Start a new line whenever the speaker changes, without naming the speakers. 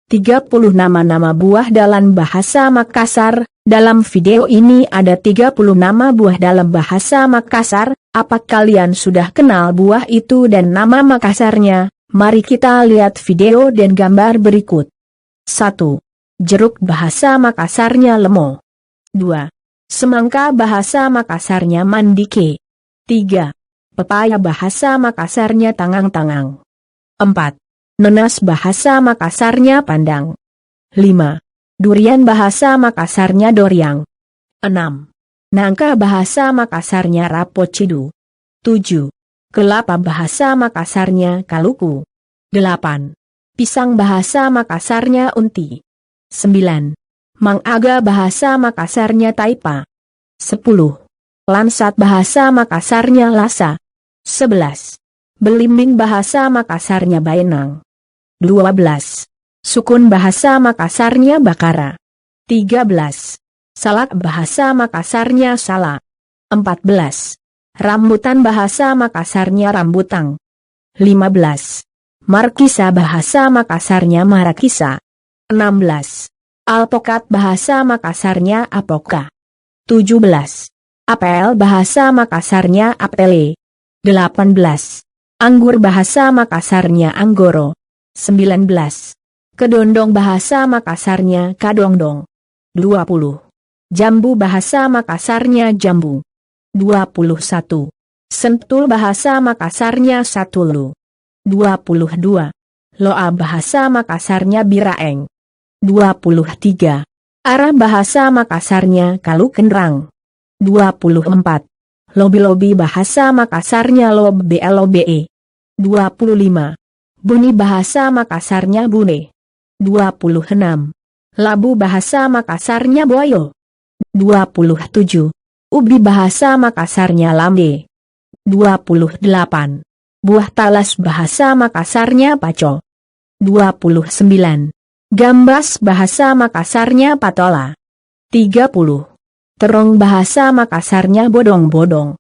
30 nama-nama buah dalam bahasa Makassar. Dalam video ini ada 30 nama buah dalam bahasa Makassar. Apa kalian sudah kenal buah itu dan nama Makassarnya? Mari kita lihat video dan gambar berikut. 1. Jeruk bahasa Makassarnya lemo. 2. Semangka bahasa Makassarnya mandike. 3. Pepaya bahasa Makassarnya tangang-tangang. 4. Nanas bahasa Makassarnya pandang. 5. Durian bahasa Makassarnya doryang. 6. Nangka bahasa Makassarnya rapocidu. 7. Kelapa bahasa Makassarnya kaluku. 8. Pisang bahasa Makassarnya unti. 9. Mangaga bahasa Makassarnya taipa. 10. Lansat bahasa Makassarnya lasa. 11. Belimbing bahasa Makassarnya baenang. 12. Sukun bahasa Makassarnya bakara. 13. Salak bahasa Makassarnya sala. 14. Rambutan bahasa Makassarnya rambutang. 15. Markisa bahasa Makassarnya marakisa. 16. Alpokat bahasa Makassarnya apoka. 17. Apel bahasa Makassarnya apele. 18. Anggur bahasa Makassarnya anggoro. 19. Kedondong bahasa Makassarnya kadongdong. 20. Jambu bahasa Makassarnya jambu. 21. Sentul bahasa Makassarnya satulu. 22. Loa bahasa Makassarnya biraeng. 23. Arah bahasa Makassarnya kalukenrang. 24. Lobi-lobi bahasa Makassarnya lobe. 25. Buni bahasa Makassarnya bune. 26. Labu bahasa Makassarnya boyo. 27. Ubi bahasa Makassarnya lambe. 28. Buah talas bahasa Makassarnya paco. 29. Gambas bahasa Makassarnya patola. 30. Terong bahasa Makassarnya bodong-bodong.